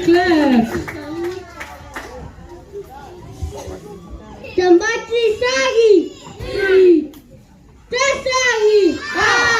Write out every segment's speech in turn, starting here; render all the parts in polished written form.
Clap. Tambati sagi. Tasagi. Ah.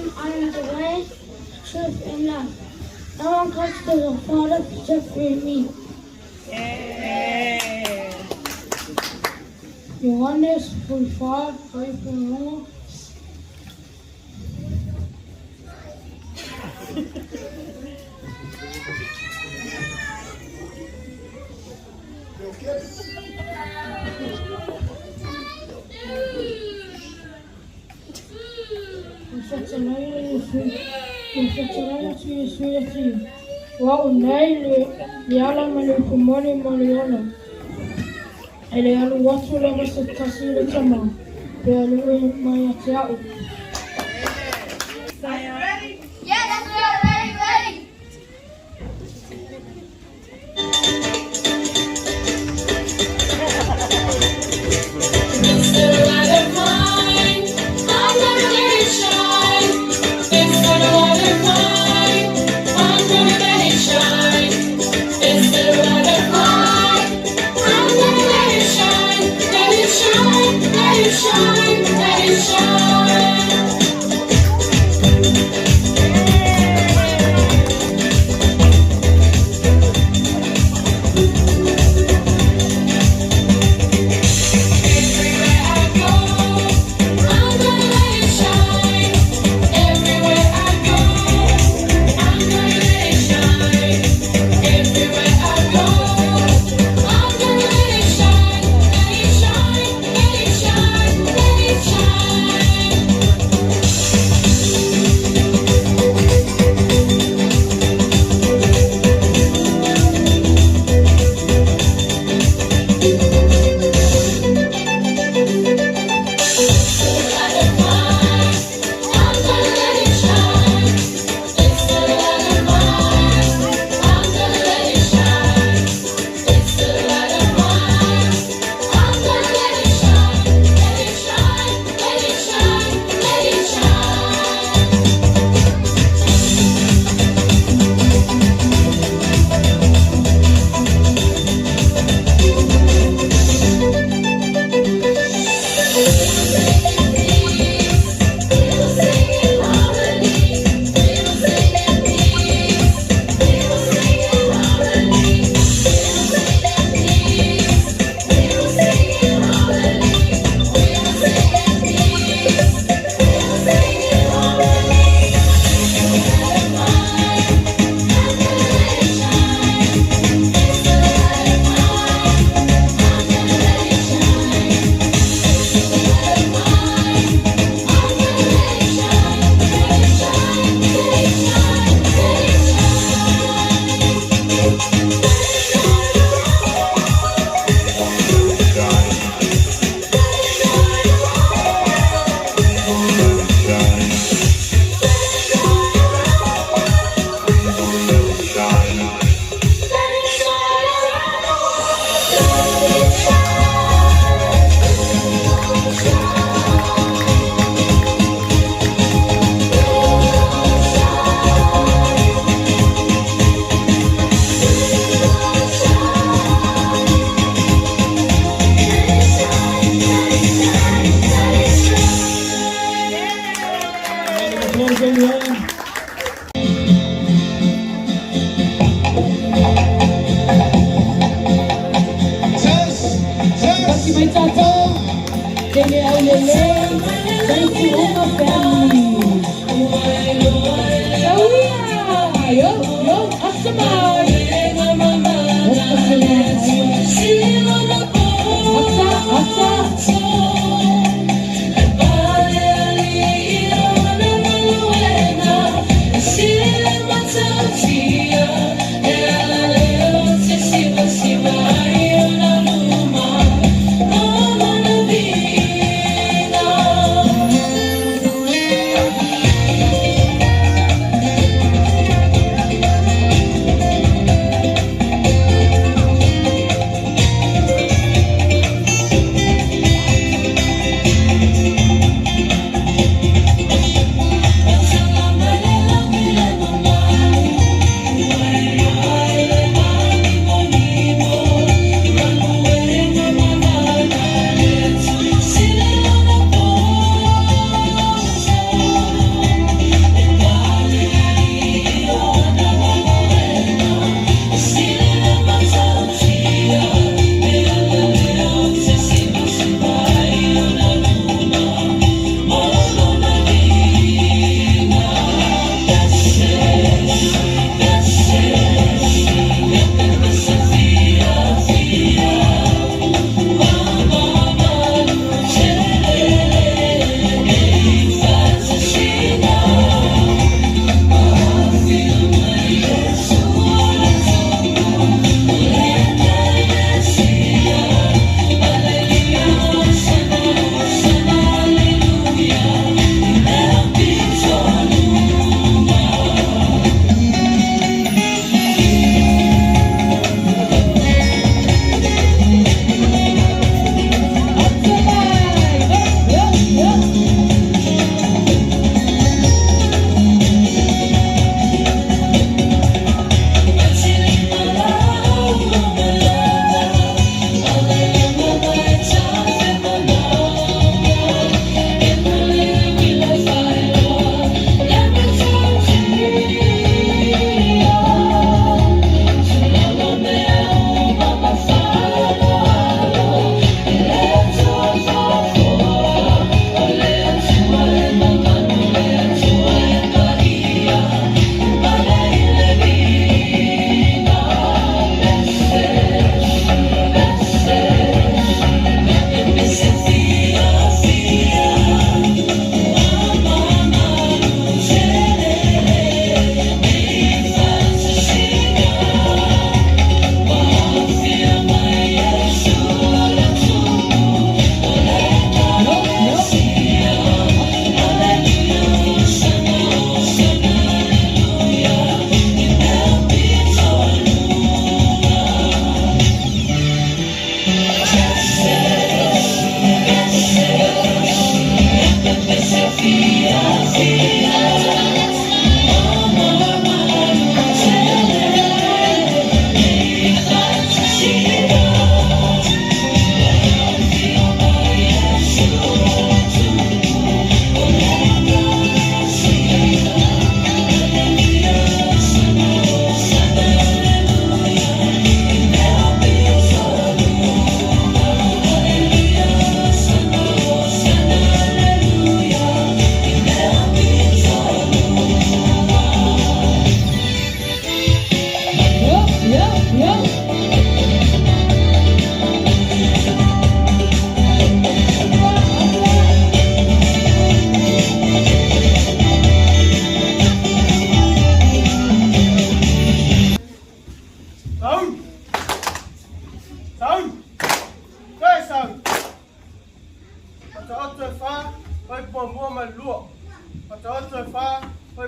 name, I am the way, truth, and life. No one comes to the Father except through me. Johannes 45, 3.1. Wau nei le ala mani kumoni mani ona. Ele alu watu le masa kasi le tama. Le alu e mai ate au. Yeah, that's good. Ready. It's the light of mine. I'm gonna let it shine. It's the light of mine. I'm gonna let it shine. It's the light of mine. I'm gonna let it shine. Let it shine. Let it shine. Let it shine.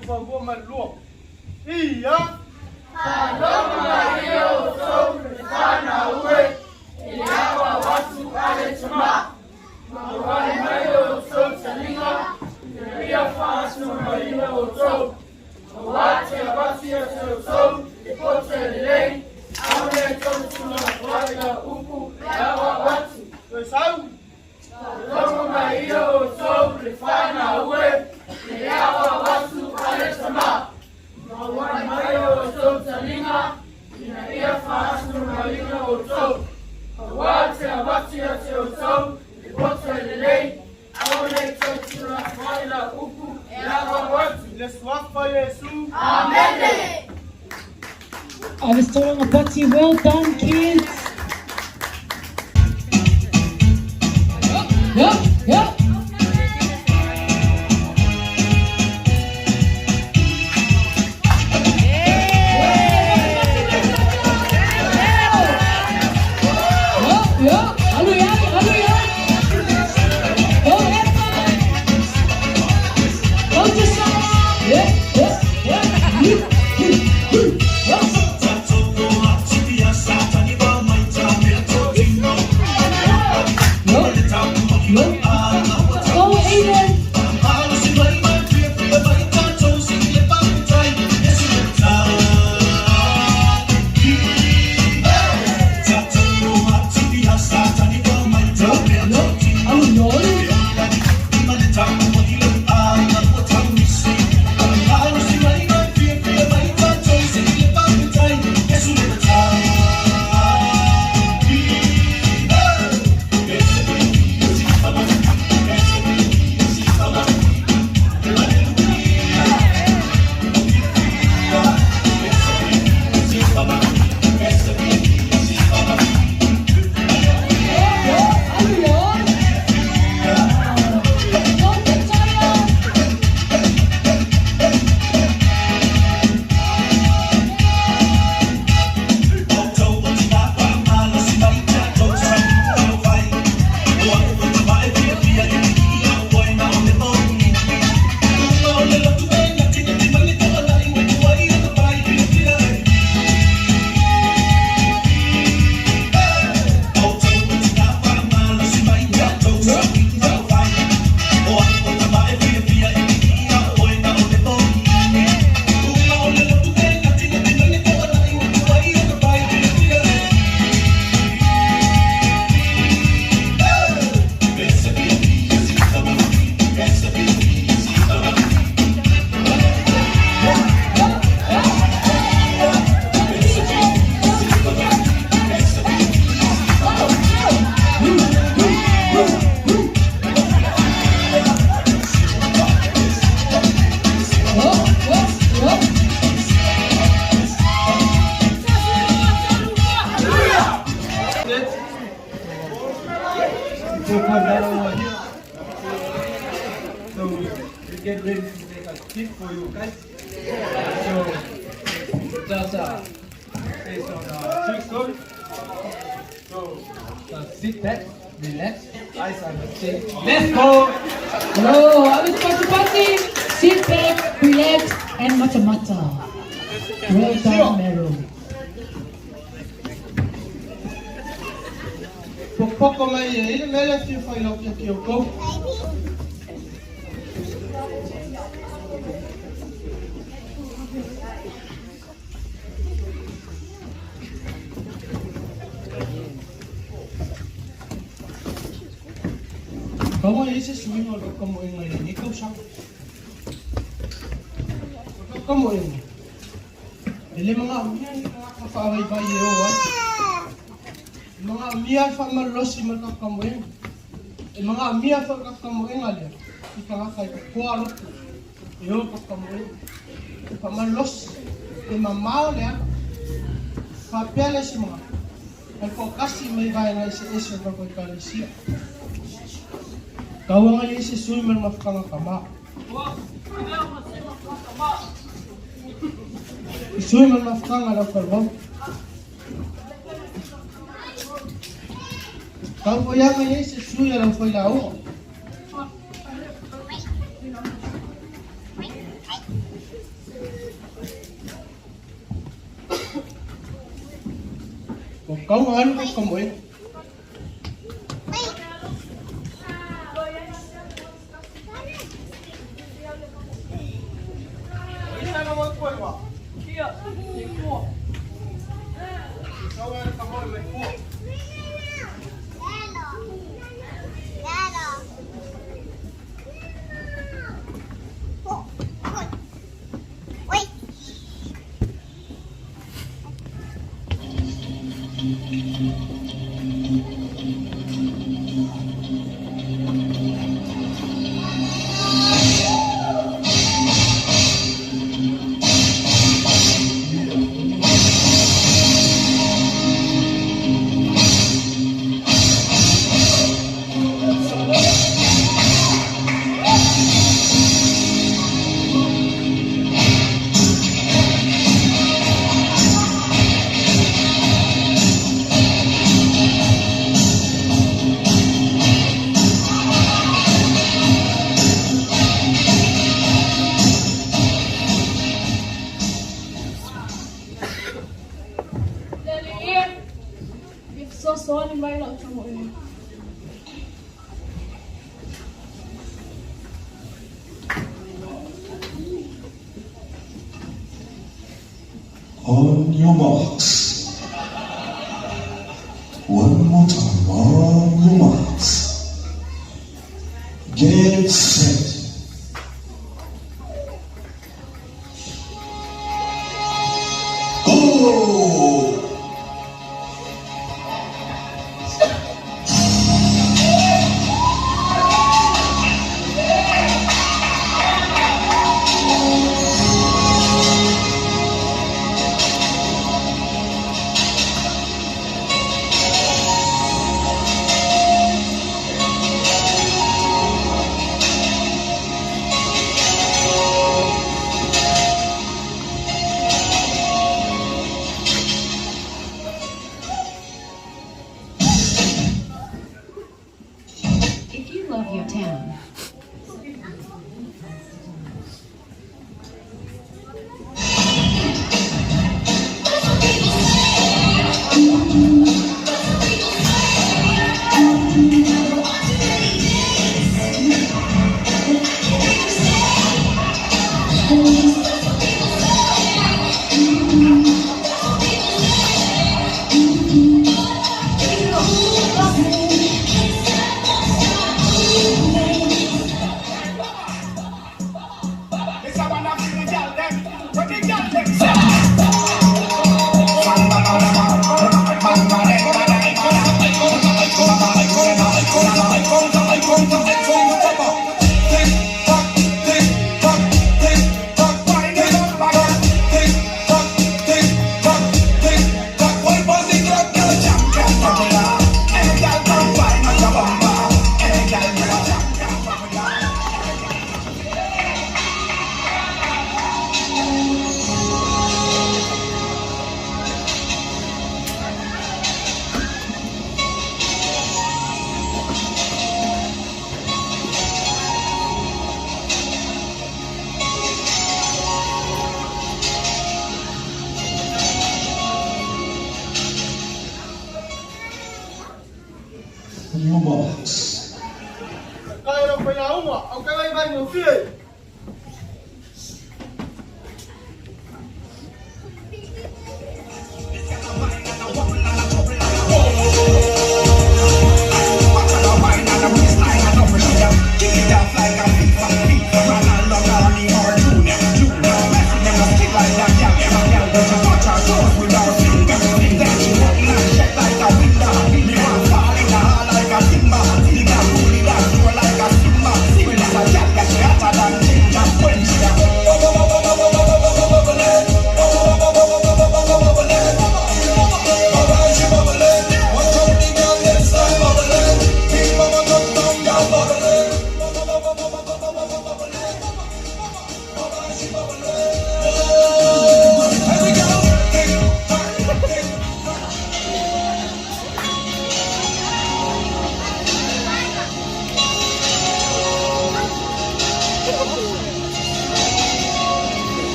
favor mai luo. Ia. Paloma Maria o tau le whana ue, e awa watu ale tama. Mawai mai o tau talinga, e ria whaasma mai o tau. Mawate a wati a te o tau, e pote le lei, aune tau tuna whaia upu, e awa watu. Toi sau. Paloma Maria o tau le whana ue, e awa watu ale tama. Mawai mai o tau talinga, ina ia whaasma mai o tau. Mawate a wati a te o tau, e pote le lei, aune tau tuna whaia upu, e awa watu. Le swafa Yesu. Amen. I was throwing a party. Well done, kids. Yeah. So we get ready to make a gift for you guys. So just based on trickle. So sit back, relax, eyes on the chin. Let's go! Hello, I was party. Sit back, relax, and mata. Well done, Meryl. Pokoko mai e ile mele fi fai lo ki o ko. Como ese suino lo como en el ni causa. Como en. Ele mga unya ni ka fa vai vai yo wa. Mga mia fa malosi makakamueng. Mga mia fa kakamueng alia. Ika nga kay ko alo. Yo kakamueng. Fa malos. Mamao le. Fa pele si mga. Ay ko kasi may vai na isi ko ko kalisia. Kau nga isi suy man mafkanga kama. Suy man mafkanga la kalbon. Kau yang nga isi suy la foi la o. Kau nganu ko kamoy. Isa na mo ko ba? Kia, iko. Kau nganu kamoy may ko. So ni may lang mo eh. On your marks. One more time. On your marks. Get set. Go! If you love your town, On your marks. Kaya ra pa yaw mo. Ang kaya ba mo feel? Like a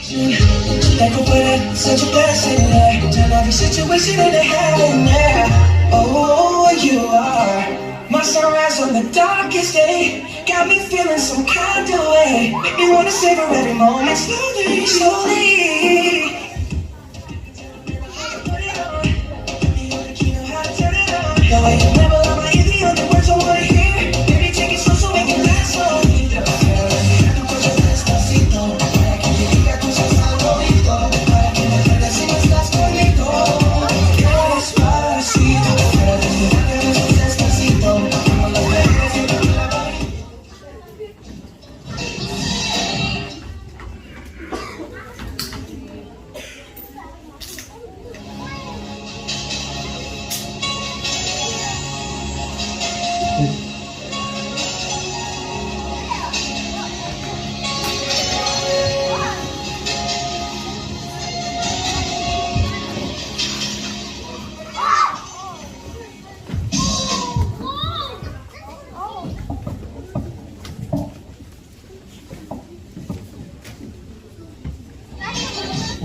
Get thankful for that, such a blessing, yeah. Turn every situation into heaven, yeah. Oh, you are my sunrise on the darkest day. Got me feeling some kind of way. Make me wanna savor every moment slowly, slowly. The way you never let my ear, the only words I wanna hear. Baby, take it slow so we can last long.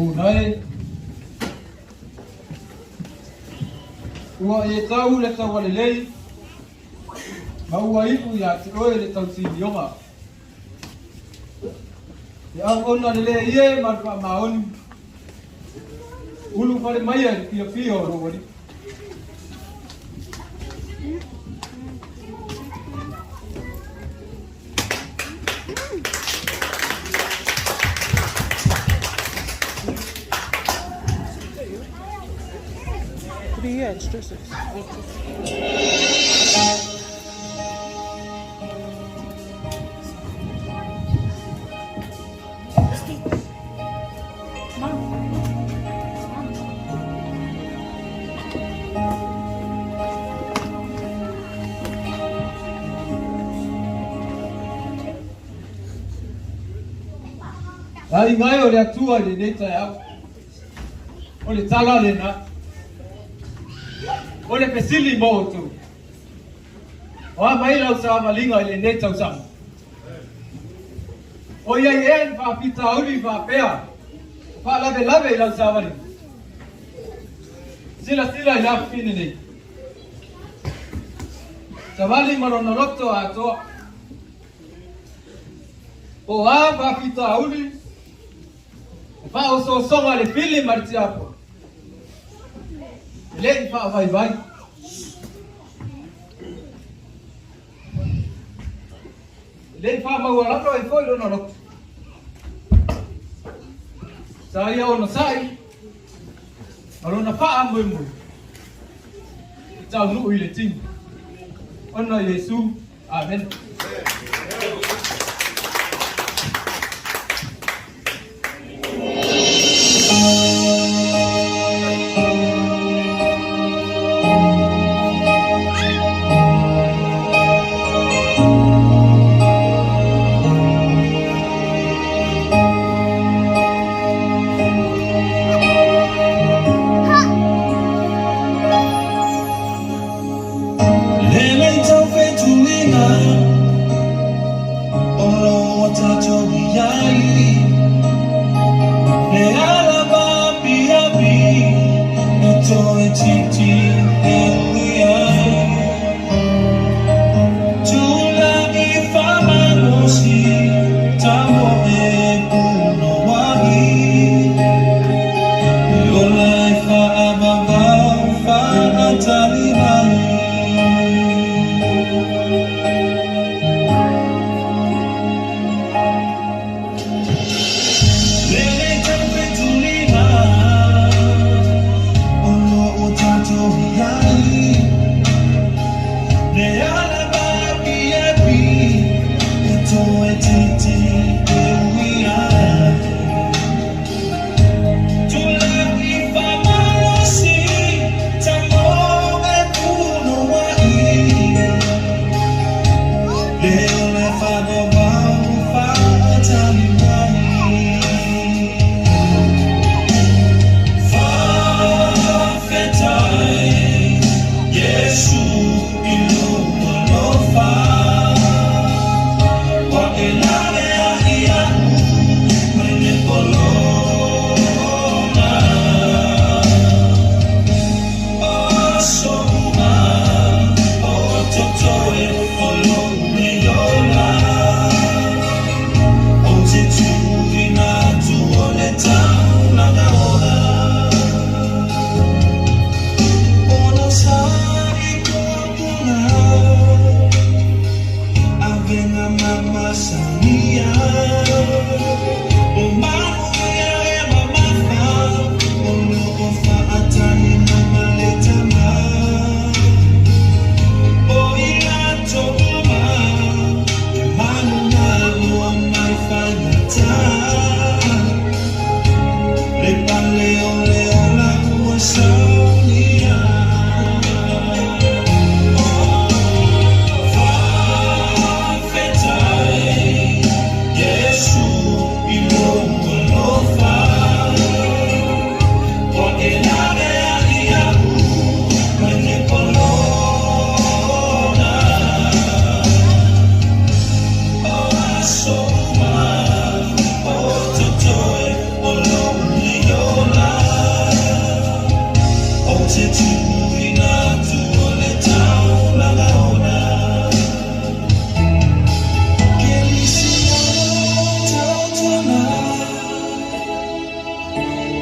Unai ua e tau le tau ale lei ma ua ipu ya te oe le tau tini onga e au ona le le ie marua maoni ulu pare maia le pia pia o roa ni ai ngai o le atua le nei tai au o le tala le na Ole pesili motu. Wa maila usama linga ile neta usama. Oya yen va pita uli va pea. Va lave ila usama ni. Sila ila fini ni. Sabali maronoloto ato. O va pita uli. Va uso songa le fili marti hapo. Ile va vai. Lei fa maualano e foi no no. Saya ono sai. Arona fa ambu. Tau nu ile ting. Ono Yesu. Amen.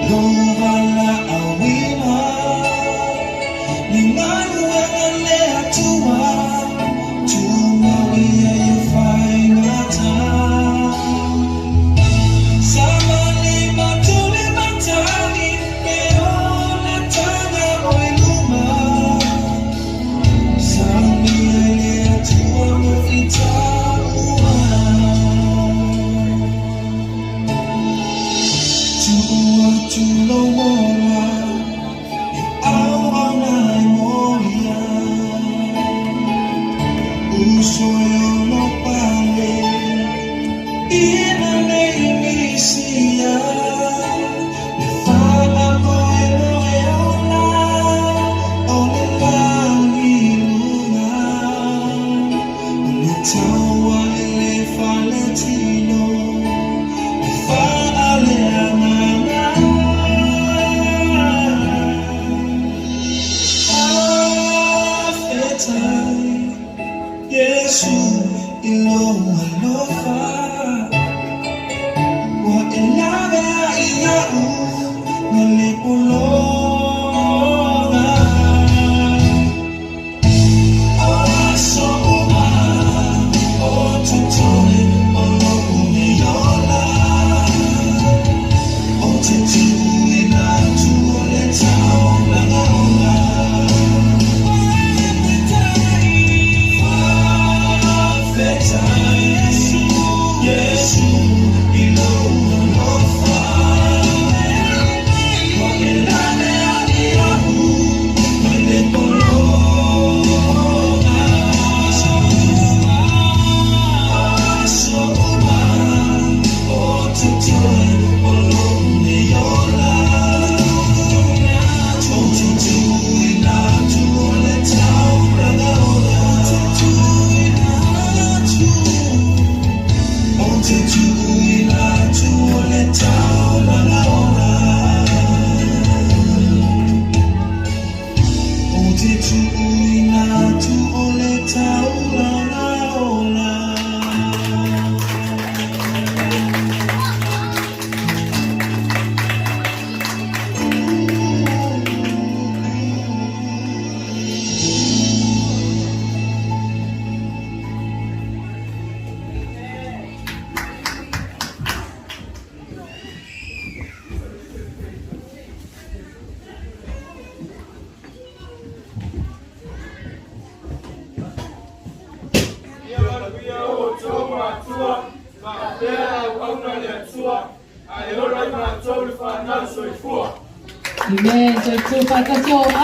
Love, Amen. So it's so